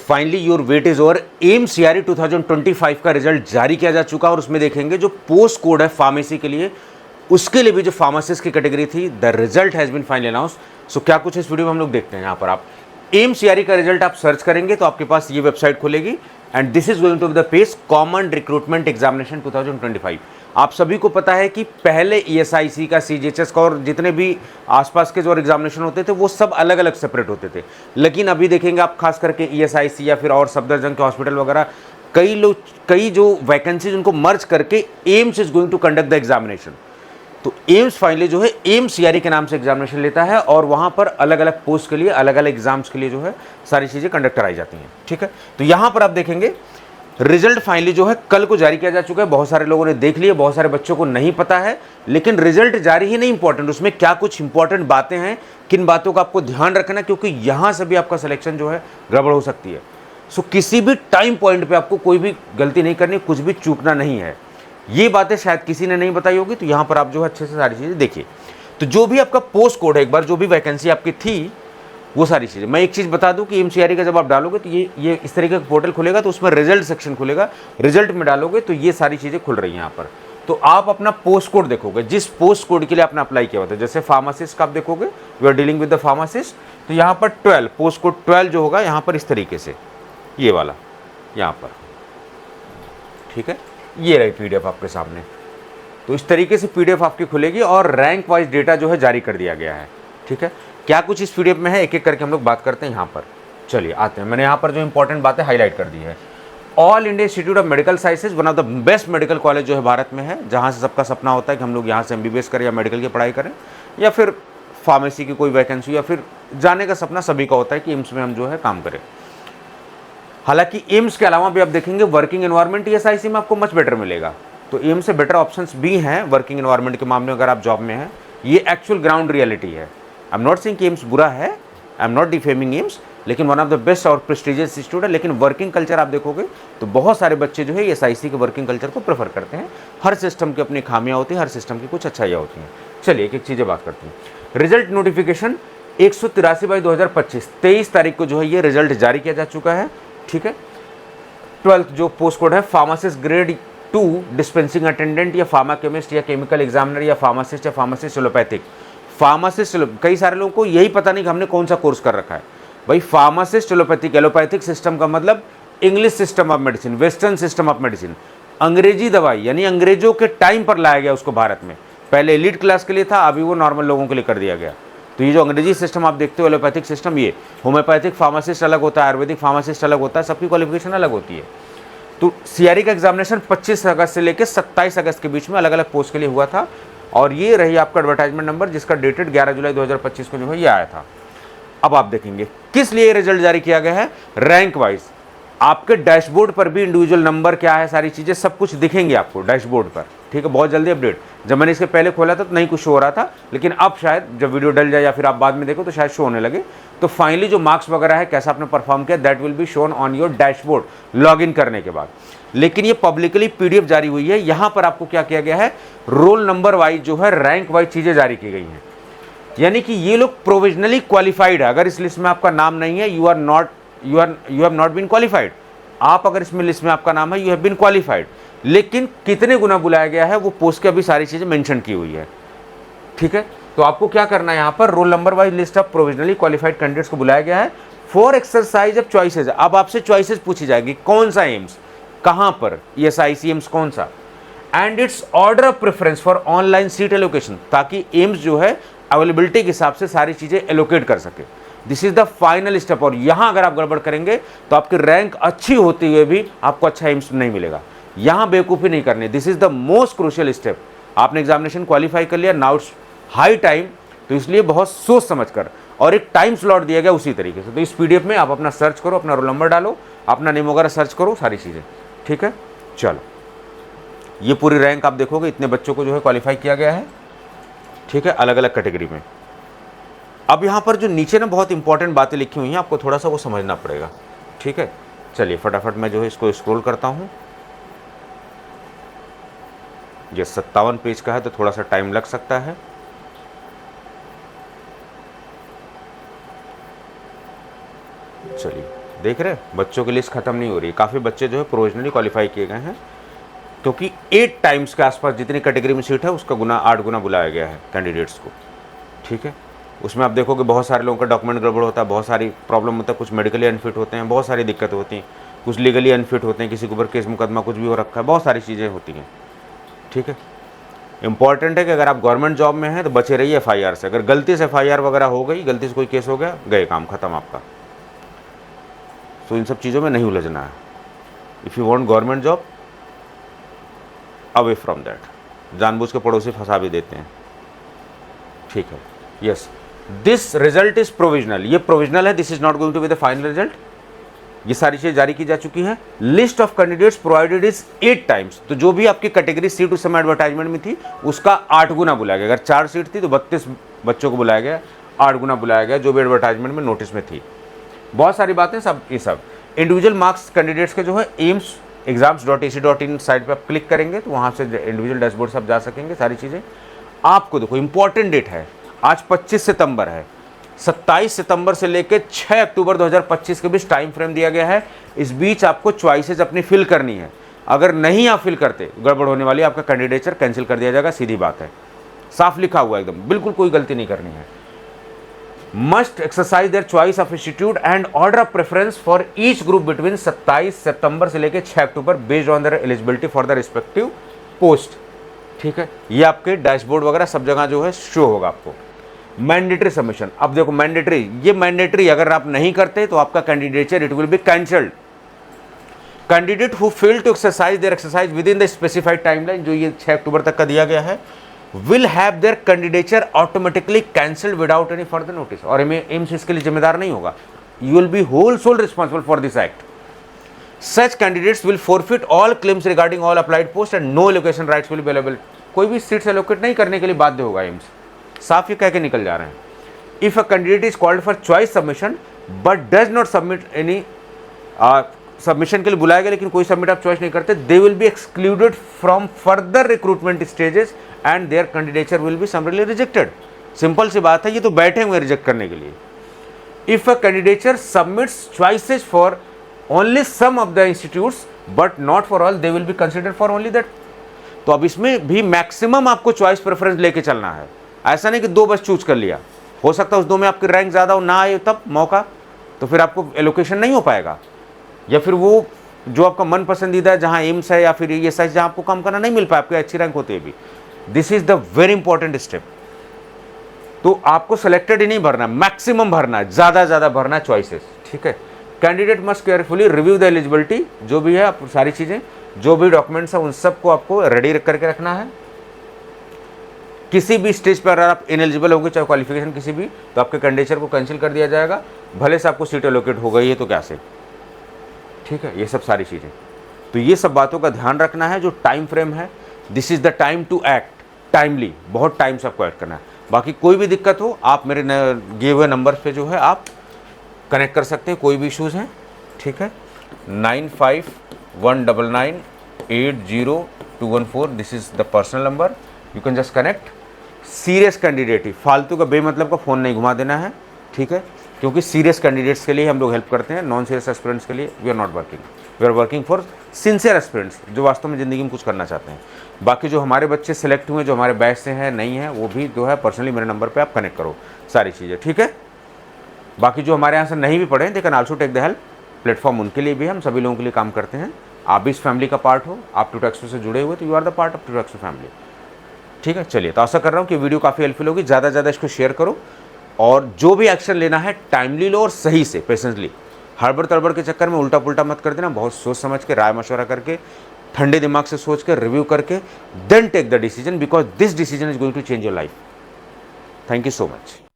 Finally your weight is over. AIIMS CRE 2025 का result जारी किया जा चुका है और उसमें देखेंगे जो पोस्ट कोड है फार्मेसी के लिए, उसके लिए भी जो फार्मासिस्ट की कैटेगरी थी, the result has been finally announce. So क्या कुछ इस वीडियो में हम लोग देखते हैं। यहाँ पर आप एम्स सीआरई का रिजल्ट आप सर्च करेंगे तो आपके पास ये वेबसाइट खुलेगी and this is going to be the page common recruitment examination 2025। आप सभी को पता है कि पहले ईएसआईसी का, सीजीएचएस का और जितने भी आसपास के जो एग्जामिनेशन होते थे वो सब अलग अलग सेपरेट होते थे। लेकिन अभी देखेंगे आप खास करके ईएसआईसी या फिर और सफदरजंग के हॉस्पिटल वगैरह कई जो वैकेंसीज उनको मर्ज करके AIIMS is going to conduct the examination. तो एम्स फाइनली जो है एम्स सीआरई के नाम से एग्जामिनेशन लेता है और वहाँ पर अलग अलग पोस्ट के लिए, अलग अलग एग्जाम्स के लिए जो है सारी चीज़ें कंडक्ट कराई जाती हैं। ठीक है, तो यहाँ पर आप देखेंगे रिजल्ट फाइनली जो है कल को जारी किया जा चुका है। बहुत सारे लोगों ने देख लिया, बहुत सारे बच्चों को नहीं पता है, लेकिन रिजल्ट जारी ही नहीं इंपॉर्टेंट, उसमें क्या कुछ इंपॉर्टेंट बातें हैं, किन बातों का आपको ध्यान रखना, क्योंकि यहाँ से भी आपका सिलेक्शन जो है गड़बड़ हो सकती है। सो किसी भी टाइम पॉइंट पे आपको कोई भी गलती नहीं करनी, कुछ भी चूकना नहीं है। ये बातें शायद किसी ने नहीं बताई होगी, तो यहाँ पर आप जो है अच्छे से सारी चीज़ें देखिए। तो जो भी आपका पोस्ट कोड है, एक बार जो भी वैकेंसी आपकी थी वो सारी चीज़ें, मैं एक चीज़ बता दूं कि एमसीआरई का जब आप डालोगे तो ये इस तरीके का पोर्टल खुलेगा, तो उसमें रिजल्ट सेक्शन खुलेगा, रिजल्ट में डालोगे तो ये सारी चीज़ें खुल रही हैं यहाँ पर। तो आप अपना पोस्ट कोड देखोगे, जिस पोस्ट कोड के लिए आपने अप्लाई किया होता है, जैसे फार्मासिस्ट का आप देखोगे, we are dealing with the pharmacist, तो यहाँ पर 12 पोस्ट कोड 12 जो होगा यहाँ पर इस तरीके से, ये वाला यहाँ पर, ठीक है, ये रही पीडीएफ आपके सामने। तो इस तरीके से पीडीएफ आपकी खुलेगी और रैंक वाइज डेटा जो है जारी कर दिया गया है। ठीक है, क्या कुछ इस पीडीएफ में है एक एक करके हम लोग बात करते हैं यहाँ पर। चलिए आते हैं, मैंने यहाँ पर जो इंपॉर्टेंट बातें हाईलाइट कर दी है। All India institute of medical sciences one of the best medical college जो है भारत में है, जहाँ से सबका सपना होता है कि हम लोग यहाँ से एमबीबीएस करें या मेडिकल की पढ़ाई करें या फिर फार्मेसी की कोई वैकेंसी, या फिर जाने का सपना सभी का होता है कि एम्स में हम जो है काम करें। हालांकि एम्स के अलावा भी आप देखेंगे वर्किंग एनवायरनमेंट ईएसआईसी में आपको मच बेटर मिलेगा, तो एम्स से बेटर ऑप्शंस भी हैं वर्किंग एनवायरनमेंट के मामले में अगर आप जॉब में हैं। ये एक्चुअल ग्राउंड रियलिटी है। आई एम नॉट सेइंग कि एम्स बुरा है, I am not defaming AIIMS, लेकिन वन ऑफ द बेस्ट और प्रेस्टिजियस इंस्टीट्यूट है। लेकिन वर्किंग कल्चर आप देखोगे तो बहुत सारे बच्चे जो है ईएसआईसी के वर्किंग कल्चर को प्रेफर करते हैं। हर सिस्टम की अपनी खामियां होती हैं, हर सिस्टम की कुछ अच्छाइयाँ होती हैं। चलिए एक एक चीज़ें बात करते हैं। रिजल्ट नोटिफिकेशन 183/2025 23 तारीख को जो है ये रिजल्ट जारी किया जा चुका है। ठीक है, 12th जो पोस्ट कोड है फार्मासिस्ट ग्रेड 2 डिस्पेंसिंग अटेंडेंट या फार्मा केमिस्ट या केमिकल एग्जामिनर या फार्मासिस्ट एलोपैथिक। फार्मासिस्ट, कई सारे लोगों को यही पता नहीं कि हमने कौन सा कोर्स कर रखा है। भाई फार्मासिस्ट एलोपैथिक, एलोपैथिक सिस्टम का मतलब English system of medicine, western system of medicine, अंग्रेजी दवाई, यानी अंग्रेजों के टाइम पर लाया गया उसको भारत में। पहले एलिट क्लास के लिए था, अभी वो नॉर्मल लोगों के लिए कर दिया गया। तो ये जो अंग्रेजी सिस्टम आप देखते हो एलोपैथिक सिस्टम, ये होम्योपैथिक फार्मासिस्ट अलग होता है, आयुर्वेदिक फार्मासिस्ट अलग होता है, सबकी क्वालिफिकेशन अलग होती है। तो सीआरई का एग्जामिनेशन 25 अगस्त से लेकर 27 अगस्त के बीच में अलग अलग पोस्ट के लिए हुआ था और ये रही आपका एडवर्टाइजमेंट नंबर, जिसका डेटेड 11 जुलाई 2025 को जो है ये आया था। अब आप देखेंगे किस लिए रिजल्ट जारी किया गया है, रैंक वाइज। आपके डैशबोर्ड पर भी इंडिविजुअल नंबर क्या है, सारी चीज़ें सब कुछ दिखेंगे आपको डैशबोर्ड पर। ठीक है, बहुत जल्दी अपडेट। जब मैंने इसके पहले खोला था तो नहीं कुछ शो हो रहा था, लेकिन अब शायद जब वीडियो डल जाए या फिर आप बाद में देखो तो शायद शो होने लगे। तो फाइनली जो मार्क्स वगैरह है, कैसा आपने परफॉर्म किया, that will be shown on your dashboard login करने के बाद। लेकिन ये पब्लिकली पीडीएफ जारी हुई है, यहाँ पर आपको क्या किया गया है, रोल नंबर वाइज जो है रैंक वाइज चीज़ें जारी की गई हैं। यानी कि ये लोग प्रोविजनली क्वालिफाइड है। अगर इस लिस्ट में आपका नाम नहीं है, you have not been qualified. आप अगर इसमें लिस्ट में आपका नाम है, यू हैव बीन क्वालिफाइड। लेकिन कितने गुना बुलाया गया है वो पोस्ट के अभी सारी चीज़ें मेंशन की हुई है। ठीक है, तो आपको क्या करना है, यहाँ पर roll number wise list of provisionally qualified candidates को बुलाया गया है फॉर एक्सरसाइज ऑफ चॉइसेस। अब आपसे चॉइसेस पूछी जाएगी, कौन सा एम्स, कहाँ पर, ईएसआईसी एम्स कौन सा, and it's order of preference for online seat allocation, ताकि एम्स जो है अवेलेबिलिटी के हिसाब से सारी चीज़ें एलोकेट कर सके। This is the final step. और यहाँ अगर आप गड़बड़ करेंगे तो आपकी रैंक अच्छी होते हुए भी आपको अच्छा एम्स नहीं मिलेगा। यहाँ बेवकूफ़ी नहीं करनी, this is the most crucial step. आपने एग्जामिनेशन क्वालिफाई कर लिया, नाउ इट्स हाई टाइम, तो इसलिए बहुत सोच समझ कर और एक टाइम स्लॉट दिया गया उसी तरीके से। तो इस पीडीएफ में आप अपना सर्च करो, अपना रोल नंबर डालो, अपना नेम वगैरह सर्च करो, सारी चीज़ें। ठीक है, चलो ये पूरी रैंक आप देखोगे, इतने बच्चों को जो है क्वालिफाई किया गया है। ठीक है, अलग अलग कैटेगरी में। अब यहाँ पर जो नीचे ना बहुत इंपॉर्टेंट बातें लिखी हुई हैं, आपको थोड़ा सा वो समझना पड़ेगा। ठीक है, चलिए फटाफट मैं जो है इसको स्क्रॉल करता हूँ। ये 57 पेज का है तो थोड़ा सा टाइम लग सकता है। चलिए देख रहे हैं, बच्चों की लिस्ट खत्म नहीं हो रही। काफ़ी बच्चे जो है प्रोविजनली क्वालिफाई किए गए हैं, क्योंकि 8 टाइम्स के आसपास जितनी कैटेगरी में सीट है उसका गुना 8 गुना बुलाया गया है कैंडिडेट्स को। ठीक है, उसमें आप देखोगे बहुत सारे लोगों का डॉक्यूमेंट गड़बड़ होता है, बहुत सारी प्रॉब्लम होता है, कुछ मेडिकली अनफिट होते हैं, बहुत सारी दिक्कत होती हैं, कुछ लीगली अनफिट होते हैं, किसी के ऊपर केस मुकदमा कुछ भी हो रखा है, बहुत सारी चीज़ें होती हैं। ठीक है, इंपॉर्टेंट है कि अगर आप गवर्नमेंट जॉब में हैं तो बचे रहिए FIR से। अगर गलती से FIR वगैरह हो गई, गलती से कोई केस हो गया, गए काम खत्म आपका। तो इन सब चीज़ों में नहीं उलझना है। If you want government job, away from that. जानबूझ के पड़ोसी फंसा भी देते हैं। ठीक है, yes, this result is provisional. ये प्रोविजनल है, this is not going to be the final result. ये सारी चीज़ें जारी की जा चुकी हैं। List of candidates provided is 8 times. तो जो भी आपकी कैटेगरी सीट उस समय एडवर्टाइजमेंट में थी उसका 8 गुना बुलाया गया। अगर 4 सीट थी तो 32 बच्चों को बुलाया गया, 8 गुना बुलाया गया जो भी एडवर्टाइजमेंट में नोटिस में थी। बहुत सारी बातें, सब ये सब इंडिविजुअल मार्क्स कैंडिडेट्स के जो है एम्स exams.ac.in साइट पर आप क्लिक करेंगे तो वहाँ से इंडिविजुअल डैशबोर्ड सब जा सकेंगे। सारी चीज़ें आपको देखो, इंपॉर्टेंट डेट है आज 25 सितंबर है। 27 सितंबर से लेकर 6 अक्टूबर 2025 के बीच टाइम फ्रेम दिया गया है। इस बीच आपको चॉइसेस अपनी फिल करनी है। अगर नहीं आप फिल करते, गड़बड़ होने वाली, आपका कैंडिडेचर कैंसिल कर दिया जाएगा। सीधी बात है, साफ लिखा हुआ है एकदम, बिल्कुल कोई गलती नहीं करनी है। Must exercise their choice of institute and order of preference for each group between 27 सितंबर से लेकर 6 अक्टूबर based on their eligibility for the respective post. ठीक है, ये आपके डैशबोर्ड वगैरह सब जगह जो है शो होगा आपको। मैंडेटरी सबमिशन, अब देखो मैंडेटरी, ये मैंडेटरी अगर आप नहीं करते तो आपका candidature it will be cancelled. Candidate who fail to exercise their exercise within the specified timeline, जो ये 6 अक्टूबर तक का दिया गया है, will have their candidature automatically cancelled without any further notice। और एम्स इसके लिए जिम्मेदार नहीं होगा। You will be whole sole responsible for this act। Such candidates will forfeit all claims regarding all applied posts and no allocation rights will be available। कोई भी seats allocate नहीं करने के लिए बाध्य होगा एम्स, साफ ये कह के निकल जा रहे हैं। If a candidate is called for choice submission but does not submit any submission के लिए बुलाया गया लेकिन कोई सबमिट आप चॉइस नहीं करते, they will be excluded from further recruitment stages and their candidature will be summarily rejected. Simple सी बात है, ये तो बैठे हुए रिजेक्ट करने के लिए। If a candidature submits choices for only some of the institutes but not for all, they will be considered for only that. तो अब इसमें भी मैक्सिमम आपको चॉइस प्रेफरेंस लेके चलना है। ऐसा नहीं कि 2 बस चूज कर लिया, हो सकता है उस 2 में आपकी रैंक ज़्यादा हो, ना आए तब मौका, तो फिर आपको एलोकेशन नहीं हो पाएगा। या फिर वो जो आपका मन पसंदीदा है जहाँ एम्स है या फिर ये साइज जहाँ आपको काम करना नहीं मिल पाए, आपकी अच्छी रैंक होती है भी। This is the very important step. तो आपको सेलेक्टेड ही नहीं भरना, मैक्सिमम भरना है, ज़्यादा भरना चॉइसेस। ठीक है, candidate must carefully review the eligibility, जो भी है आप सारी चीज़ें, जो भी डॉक्यूमेंट्स हैं उन सबको आपको रेडी करके रखना है। किसी भी स्टेज पर अगर आप इनएलिजिबल होंगे, चाहे क्वालिफिकेशन किसी भी, तो आपके कैंडिडेचर को कैंसिल कर दिया जाएगा, भले से आपको सीट एलोकेट हो गई है तो क्या से। ठीक है, ये सब सारी चीज़ें, तो ये सब बातों का ध्यान रखना है। जो टाइम फ्रेम है, this is the time to act timely, बहुत टाइम से आपको एक्ट करना है। बाकी कोई भी दिक्कत हो आप मेरे दिए हुए नंबर पे जो है आप कनेक्ट कर सकते हैं, कोई भी इशूज़ हैं। ठीक है, 9519980214, this is the personal number, you can just connect. Serious candidate ही, फालतू का बेमतलब का फ़ोन नहीं घुमा देना है। ठीक है, क्योंकि सीरियस कैंडिडेट्स के लिए हम लोग हेल्प करते हैं, नॉन सीरियस एस्पिरेंट्स के लिए we are not working. We are working for sincere aspirants जो वास्तव में ज़िंदगी में कुछ करना चाहते हैं। बाकी जो हमारे बच्चे सेलेक्ट हुए, जो हमारे बैच से हैं, नहीं हैं, वो भी जो है पर्सनली मेरे नंबर पे आप कनेक्ट करो सारी चीज़ें। ठीक है, बाकी जो हमारे यहाँ से नहीं भी पढ़े, they can also take the help. Platform उनके लिए भी है, हम सभी लोगों के लिए काम करते हैं। आप भी इस फैमिली का पार्ट हो, आप टूटैक्सो से जुड़े हुए, तो you are the part of Tutaxo family. ठीक है, चलिए, तो आशा कर रहा हूँ कि वीडियो काफ़ी हेल्पफुल होगी। ज़्यादा से ज़्यादा इसको शेयर करो और जो भी एक्शन लेना है टाइमली लो और सही से, पेशेंसली। हड़बड़ तड़बड़ के चक्कर में उल्टा पुल्टा मत कर देना, बहुत सोच समझ के, राय मशवरा करके, ठंडे दिमाग से सोच कर, रिव्यू करके, then take the decision, because this decision is going to change your life. Thank you so much.